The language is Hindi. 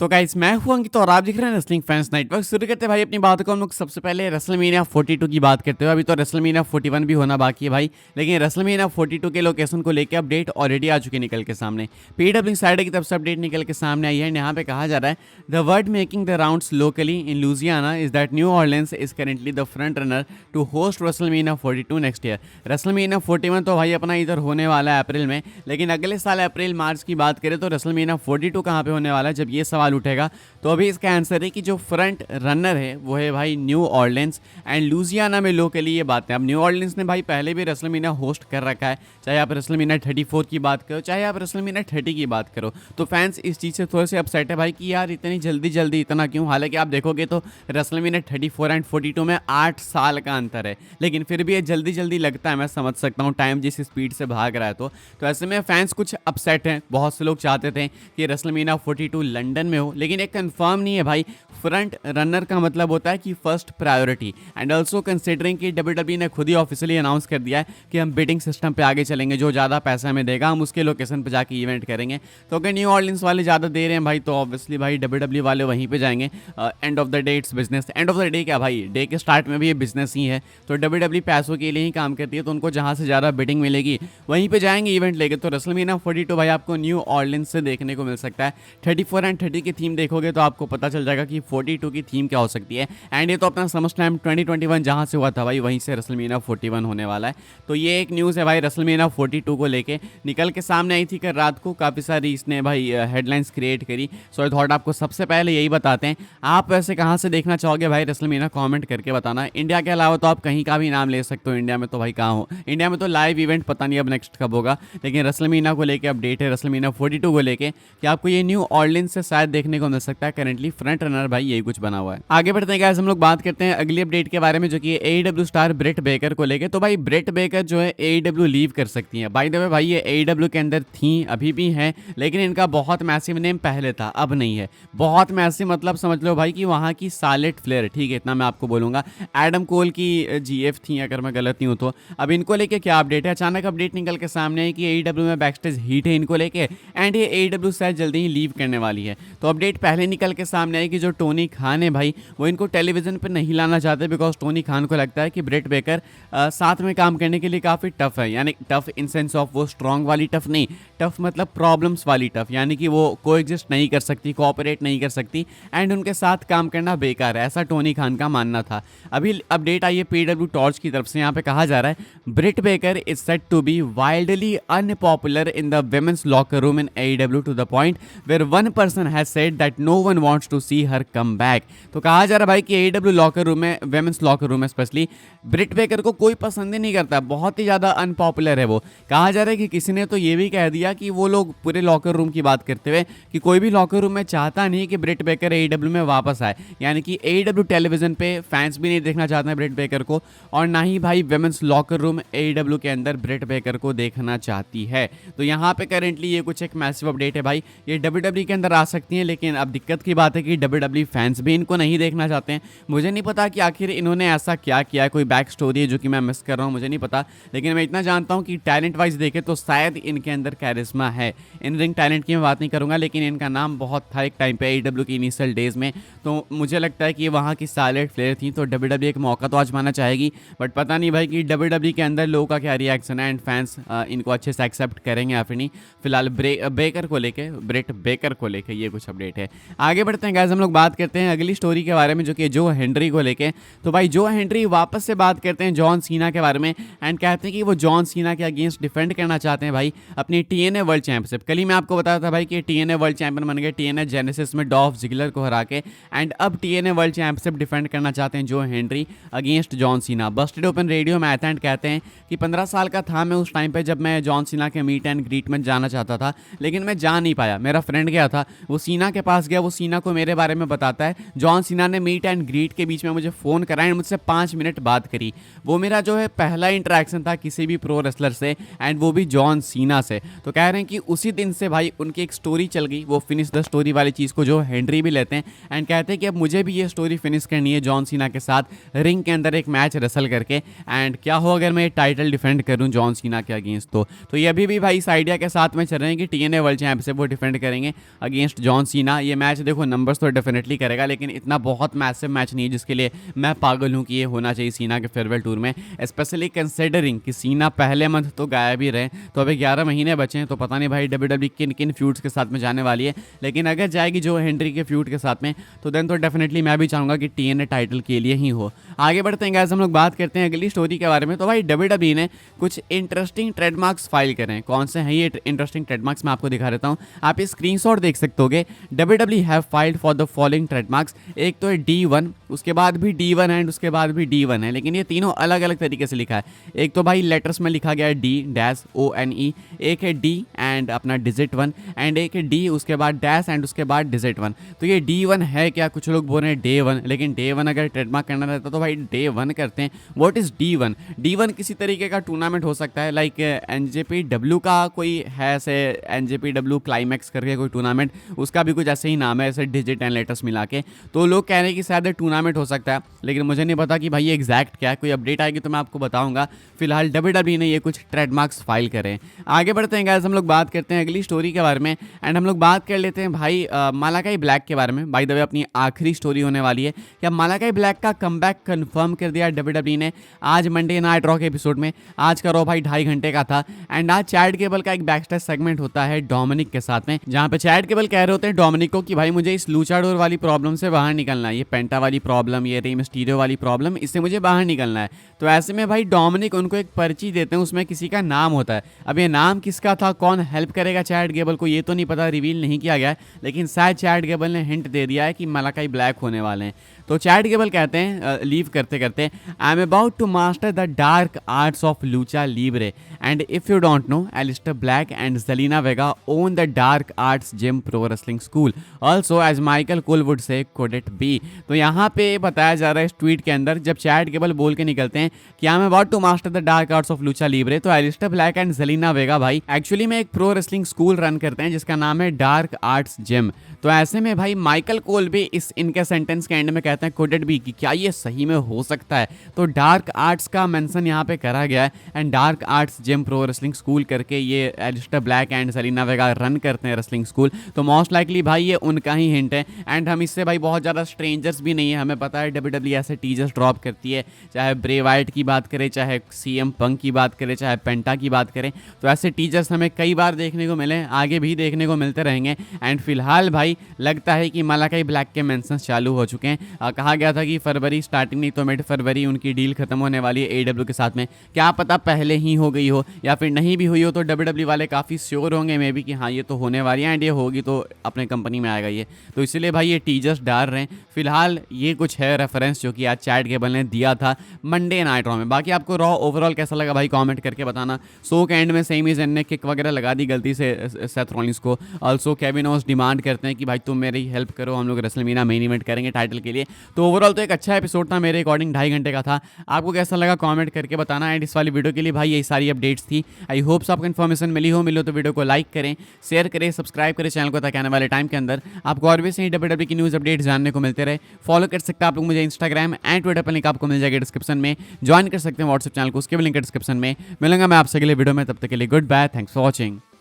तो गाइस मैं हूं अंकित और आप देख रहे हैं रेसलिंग फैंस नेटवर्क। शुरू करते हैं भाई अपनी बात को। हम लोग सबसे पहले रेसलमेनिया 42 की बात करते हुए, अभी तो रेसलमेनिया 41 भी होना बाकी है भाई, लेकिन रेसलमेनिया 42 के लोकेशन को लेकर अपडेट ऑलरेडी आ चुके निकल के सामने। पीडब्ल्यू साइड की तरफ से अपडेट निकल के सामने आई है। यहाँ पे कहा जा रहा है the word making the rounds locally in Louisiana is that New Orleans is currently the front runner to host WrestleMania 42 next year. WrestleMania 41 तो भाई अपना इधर होने वाला है अप्रैल में, लेकिन अगले साल अप्रैल मार्च की बात करें तो रेसलमेनिया 42 कहाँ पे होने वाला है। जब ये सवाल उठेगा तो अभी इसका आंसर है कि जो फ्रंट रनर है वो है भाई न्यू ऑर्लियंस एंड लुजियाना में लोकली ये बात है। अब न्यू ऑर्लियंस ने भाई पहले भी रेसलमेनिया होस्ट कर रखा है, चाहे आप रेसलमेनिया 34 की बात करो, चाहे आप रेसलमेनिया 30 की बात करो। तो फैंस इस चीज़ से थोड़े से अपसेट है भाई कि यार इतनी जल्दी जल्दी इतना क्यों। हालांकि आप देखोगे तो रेसलमेनिया 34 एंड 42 में 8 साल का अंतर है, लेकिन फिर भी ये जल्दी जल्दी लगता है। मैं समझ सकता हूँ टाइम जिस स्पीड से भाग रहा है, तो ऐसे में फैंस कुछ अपसेट हैं। बहुत से लोग चाहते थे कि रेसलमेनिया 42 लंदन में हो, लेकिन एक कंफर्म नहीं है भाई। फ्रंट रनर का मतलब होता है कि first priority, and also considering कि डब्ल्यूडब्ल्यूई ने खुद ही ऑफिशियली अनाउंस कर दिया है कि हम बिडिंग सिस्टम पे आगे चलेंगे, जो ज़्यादा पैसा हमें देगा हम उसके लोकेशन पे जाके इवेंट करेंगे। तो अगर न्यू ऑर्लियंस वाले ज़्यादा दे रहे हैं भाई तो ऑब्वियसली भाई डब्ल्यूडब्ल्यूई वाले वहीं पे जाएंगे। End of the day it's business. End of the day क्या भाई, डे के स्टार्ट में भी ये बिजनेस ही है। तो डब्ल्यूडब्ल्यूई पैसों के लिए ही काम करती है, तो उनको जहाँ से ज़्यादा बिडिंग मिलेगी वहीं पे जाएंगे इवेंट लेके। तो रेसलमेनिया 42 भाई आपको न्यू ऑर्लियंस से देखने को मिल सकता है। 34 एंड 30 की थीम देखोगे तो आपको पता चल जाएगा कि 42 की थीम क्या हो सकती है। एंड ये तो अपना समरस्लैम 2021 जहाँ से हुआ था भाई, वहीं से रेसलमेनिया 41 होने वाला है। तो ये एक न्यूज़ है भाई रेसलमेनिया 42 को लेके निकल के सामने आई थी कल रात को। काफ़ी सारी इसने भाई हेडलाइंस क्रिएट करी। सो आई थॉट आपको सबसे पहले यही बताते हैं। आप वैसे कहाँ से देखना चाहोगे भाई रेसलमेनिया, कमेंट करके बताना। इंडिया के अलावा तो आप कहीं का भी नाम ले सकते हो। इंडिया में तो भाई कहाँ हो, इंडिया में तो लाइव इवेंट पता नहीं अब नेक्स्ट कब होगा, लेकिन रेसलमेनिया को लेके अपडेट है रेसलमेनिया 42 को लेके कि आपको ये न्यू ऑर्लियंस से शायद देखने को मिल सकता है। करेंटली फ्रंट रनर भाई यही कुछ बना हुआ है। आगे बढ़ते हैं गाइस, हम लोग बात करते हैं अगली अपडेट के बारे में, जो कि एईडब्ल्यू स्टार ब्रेट बेकर को लेके। तो भाई ब्रेट बेकर जो है एईडब्ल्यू लीव कर सकती हैं। बाय द वे भाई ये एईडब्ल्यू के अंदर थी, अभी भी हैं, लेकिन इनका बहुत मैसिव नेम पहले था, अब नहीं है। बहुत मैसिव मतलब समझ लो भाई कि वहाँ की सार्लेट फ्लेयर, ठीक है इतना मैं आपको बोलूँगा। एडम कोल की जीएफ थी अगर मैं गलत नहीं हूँ तो। अब इनको लेके क्या अपडेट है, अचानक अपडेट निकल के सामने है कि एईडब्ल्यू में बैकस्टेज हीट है इनको लेके, एंड ये एईडब्ल्यू शायद जल्दी ही लीव करने वाली है। तो अपडेट पहले निकल के सामने है कि जो टोनी खान है भाई वो इनको टेलीविजन पर नहीं लाना चाहते, बिकॉज टोनी खान को लगता है कि ब्रेट बेकर साथ में काम करने के लिए काफ़ी टफ है। यानी टफ इन सेंस ऑफ वो स्ट्रॉन्ग वाली टफ नहीं, टफ मतलब प्रॉब्लम्स वाली टफ, यानी कि वो कोएग्जिस्ट नहीं कर सकती, कोऑपरेट नहीं कर सकती, एंड उनके साथ काम करना बेकार है, ऐसा टोनी खान का मानना था। अभी अपडेट आई है पीडब्ल्यू टॉर्च की तरफ से। यहाँ पे कहा जा रहा है Britt Baker is set to be wildly unpopular in the women's locker room in AEW to the point where one person has said that no one wants to see her come back. तो कहा जा रहा है भाई कि एईडब्ल्यू लॉकर रूम में, वुमेन्स लॉकर रूम में स्पेशली ब्रेट बेकर को कोई पसंद ही नहीं करता, बहुत ही ज़्यादा अनपॉपुलर है वो। कहा जा रहा है कि किसी ने तो ये भी कह दिया कि वो लोग पूरे लॉकर रूम की बात करते हुए कि कोई भी लॉकर रूम में चाहता नहीं कि ब्रेट बेकर एईडब्ल्यू में वापस आए। यानी कि एईडब्ल्यू टेलीविजन पे फैंस भी नहीं देखना चाहते हैं ब्रेट बेकर को, और ना ही भाई वुमेन्स लॉकर रूम एईडब्ल्यू के अंदर ब्रेट बेकर को देखना चाहती है। तो यहाँ पे करेंटली ये कुछ एक मैसिव अपडेट है भाई। ये डब्ल्यूडब्ल्यू के अंदर आ सकती हैं, लेकिन अब दिक्कत की बात है कि डब्ल्यूडब्ल्यू फैंस भी इनको नहीं देखना चाहते हैं। मुझे नहीं पता कि आखिर इन्होंने ऐसा क्या किया है, कोई बैक स्टोरी है जो कि मैं मिस कर रहा हूँ, मुझे नहीं पता। लेकिन मैं इतना जानता हूँ कि टैलेंट वाइज देखे तो शायद इनके अंदर कैरिस्मा है। इन रिंग टैलेंट की मैं बात नहीं करूँगा, लेकिन इनका नाम बहुत था एक टाइम पे एईडब्ल्यू की इनिशियल डेज में। तो मुझे लगता है कि वहाँ की सार्लेट फ्लेयर थी, तो डब्ल्यूडब्ल्यू एक मौका तो आजमाना चाहेगी। बट पता नहीं भाई कि डब्ल्यूडब्ल्यू के अंदर लोगों का क्या रिएक्शन है, एंड फैंस इनको अच्छे से एक्सेप्ट करेंगे या फिर नहीं। फिलहाल बेकर को लेके, ब्रेट बेकर को लेके ये कुछ अपडेट है। आगे बढ़ते हैं गाइस, हम लोग बात करते हैं अगली स्टोरी के बारे में, जो कि जो हेनरी को लेके। तो भाई जो हेनरी वापस से बात करते हैं जॉन सीना के बारे में, एंड कहते हैं कि वो जॉन सीना के अगेंस्ट डिफेंड करना चाहते हैं भाई अपनी टीएनए वर्ल्ड चैंपियनशिप। कल ही मैं आपको बताया था भाई कि टीएनए वर्ल्ड चैंपियन बन गए टीएनए जेनेसिस में डॉल्फ जिगलर को हरा के, एंड अब टीएनए वर्ल्ड चैंपियनशिप डिफेंड करना चाहते हैं जो Henry against John Cena. Busted open radio में आते हैं, कहते हैं कि 15 साल का था मैं उस टाइम पे जब मैं जॉन सीना के मीट एंड ग्रीट में जाना चाहता था, लेकिन मैं जा नहीं पाया। मेरा फ्रेंड गया था, वो सीना के पास गया, वो सीना को मेरे बारे में बताता है जॉन सीना ने मीट एंड ग्रीट के बीच में मुझे फ़ोन करा एंड मुझसे 5 मिनट बात करी। वो मेरा जो है पहला इंटरेक्शन था किसी भी प्रो रेसलर से एंड वो भी जॉन सीना से। तो कह रहे हैं कि उसी दिन से भाई उनकी एक स्टोरी चल गई, वो फिनिश द स्टोरी वाली चीज़ को जो हेनरी भी लेते हैं एंड कहते हैं कि अब मुझे भी ये स्टोरी फिनिश करनी है जॉन सीना के साथ रिंग के अंदर एक मैच रेसल करके। एंड क्या हो अगर मैं टाइटल डिफेंड करूं जॉन सीना के अगेंस्ट, तो ये अभी भी भाई इस आइडिया के साथ में चल रहे हैं कि TNA वर्ल्ड चैंपियनशिप वो डिफेंड करेंगे अगेंस्ट जॉन सीना। ये मैच देखो नंबर्स तो डेफिनेटली करेगा, लेकिन इतना बहुत मैसिव मैच नहीं है जिसके लिए मैं पागल हूँ कि ये होना चाहिए सीना के फेयरवेल टूर में, स्पेशली कंसिडरिंग कि सीना पहले मंथ तो गायब ही रहे। तो अभी 11 महीने बचे हैं, तो पता नहीं भाई WWE किन किन फ्यूड्स के साथ में जाने वाली है। लेकिन अगर जाएगी जो हेनरी के फ्यूड के साथ में, तो देन तो डेफिनेटली मैं भी चाहूँगा कि TNA टाइटल के लिए ही हो। आगे बढ़ते हैं गाइस, हम लोग बात करते हैं अगली स्टोरी के बारे में। तो भाई WWE ने कुछ इंटरेस्टिंग ट्रेडमार्क्स फाइल करे हैं। कौन से हैं ये इंटरेस्टिंग ट्रेडमार्क्स, मैं आपको दिखा देता हूँ। आप ये स्क्रीनशॉट देख सकते होगे। WWE have filed for the following trademarks. एक तो है D1, उसके बाद भी D1 एंड उसके बाद भी D1 है, लेकिन ये तीनों अलग अलग तरीके से लिखा है। एक तो भाई लेटर्स में लिखा गया है D-ONE, एक है D एंड अपना डिजिट 1 एंड एक है D उसके बाद डैश एंड उसके बाद डिजिट 1। तो ये D1 है क्या? कुछ लोग बोल रहे हैं Day 1, लेकिन Day 1 अगर ट्रेडमार्क करना रहता तो भाई Day 1 करते हैं। What is D1? D1 किसी तरीके का टूर्नामेंट हो सकता है, लाइक NJPW का कोई है ऐसे NJPW क्लाइमैक्स करके कोई टूर्नामेंट, उसका भी कुछ ऐसे ही नाम है, ऐसे डिजिट एंड लेटर्स मिला के। तो लोग कह रहे हैं कि शायद टूर्नामेंट हो सकता है, लेकिन मुझे नहीं पता कि भाई ये एग्जैक्ट क्या है। कोई अपडेट आएगी तो मैं आपको बताऊंगा। फिलहाल WWE ने ये कुछ ट्रेडमार्क्स फाइल करे। आगे बढ़ते हैं गाइस, हम लोग बात करते हैं अगली स्टोरी के बारे में एंड हम लोग बात कर लेते हैं भाई मालाकाई ब्लैक के बारे में। बाय द वे अपनी आखिरी स्टोरी होने वाली है। क्या मालाकाई ब्लैक का कमबैक कंफर्म कर दिया WWE ने आज मंडे नाइट रॉ के एपिसोड में। आज का रॉ भाई 2.5 घंटे का था एंड आज चैट केबल का एक बैकस्टेज सेगमेंट होता है डोमिनिक के साथ में, जहां पे चैट केबल कह रहे होते हैं डोमिनिक को कि भाई मुझे इस लूचाडोर वाली प्रॉब्लम से बाहर निकलना है, ये पेंटा वाली प्रॉब्लम, ये रे मिस्टीरियो वाली प्रॉब्लम, इससे मुझे बाहर निकलना है। तो ऐसे में भाई डोमिनिक उनको एक पर्ची देते हैं, उसमें किसी का नाम होता है। अब ये नाम किसका था, कौन हेल्प करेगा चैट केबल को, ये तो नहीं पता, रिवील नहीं किया गया है, लेकिन शायद चैट केबल ने हिंट दे दिया है कि मालाकाई ब्लैक होने वाले हैं। तो चैट केबल कहते हैं लीव करते करते, I am about to master the dark arts of lucha libre and if you don't know, Aleister Black and Zelina Vega own the dark arts gym pro wrestling school, also as Michael Cole would say could it be. तो यहाँ पे बताया जा रहा है इस ट्वीट के अंदर, जब चैट केबल बोल के निकलते हैं कि I am about to master the dark arts of lucha libre, तो Aleister Black and Zelina Vega भाई एक्चुअली में एक प्रो रेसलिंग स्कूल रन करते हैं जिसका नाम है डार्क आर्ट्स जिम। तो ऐसे में भाई माइकल कोल भी इस इनके सेंटेंस के एंड में कहते हैं कुड इट बी, कि क्या ये सही में हो सकता है। तो डार्क आर्ट्स का मेंशन यहाँ पे करा गया है and dark arts gym pro wrestling school करके ये Aleister Black and Zelina Vega run करते हैं रेसलिंग स्कूल। तो मोस्ट लाइकली भाई ये उनका ही हिंट है एंड हम इससे भाई बहुत ज़्यादा स्ट्रेंजर्स भी नहीं है। हमें पता है WWE ऐसे टीजर्स ड्रॉप करती है, चाहे ब्रे वाइट की बात करें, चाहे CM पंक की बात करें, चाहे पेंटा की बात करें, तो ऐसे टीजर्स हमें कई बार देखने को मिले, आगे भी देखने को मिलते रहेंगे। एंड फिलहाल भाई लगता है कि मालाकाई ब्लैक के मेंशंस चालू हो चुके हैं। कहा गया था कि फरवरी स्टार्टिंग नहीं तो मिड फरवरी उनकी डील खत्म होने वाली है AEW के साथ में। क्या पता पहले ही हो गई हो या फिर नहीं भी हुई हो, तो WWE वाले काफ़ी श्योर होंगे मे बी कि हाँ ये तो होने वाली है एंड ये होगी तो अपने कंपनी में आएगा ये। तो इसलिए भाई ये टीजर्स डाल रहे हैं। फिलहाल ये कुछ है रेफरेंस जो कि आज चैट केबल ने दिया था मंडे नाइट रॉ में। बाकी आपको रॉ ओवरऑल कैसा लगा भाई कमेंट करके बताना। शो के एंड में सेमी ज़ेन ने किक वगैरह लगा दी गलती से सेथ रॉलिंस को। ऑल्सो केविन ओस डिमांड करते हैं कि भाई तुम मेरी हेल्प करो, हम लोग रेसलमेनिया मेन इवेंट करेंगे टाइटल के लिए। तो ओवरऑल तो एक अच्छा एपिसोड था मेरे अकॉर्डिंग, 2.5 घंटे का था। आपको कैसा लगा कमेंट करके बताना। एंड इस वाली वीडियो के लिए भाई यही सारी अपडेट्स थी। आई होप्स आपको इन्फॉर्मेशन मिलो तो वीडियो को लाइक करें, शेयर करें, सब्सक्राइब करें चैनल को, ताकि आने वाले टाइम के अंदर आपको और भी सही WWE की न्यूज़ अपडेट्स जानने को मिलते रहे। फॉलो कर सकते हैं आप लोग मुझे इंस्टाग्राम एंड ट्विटर पर, लिंक आपको मिल जाएगा डिस्क्रिप्शन में। ज्वाइन कर सकते हैं व्हाट्सएप चैनल को, उसके भी लिंक डिस्क्रिप्शन में। मिलूंगा मैं आपसे अगले वीडियो में, तब तक के लिए goodbye, thanks for watching.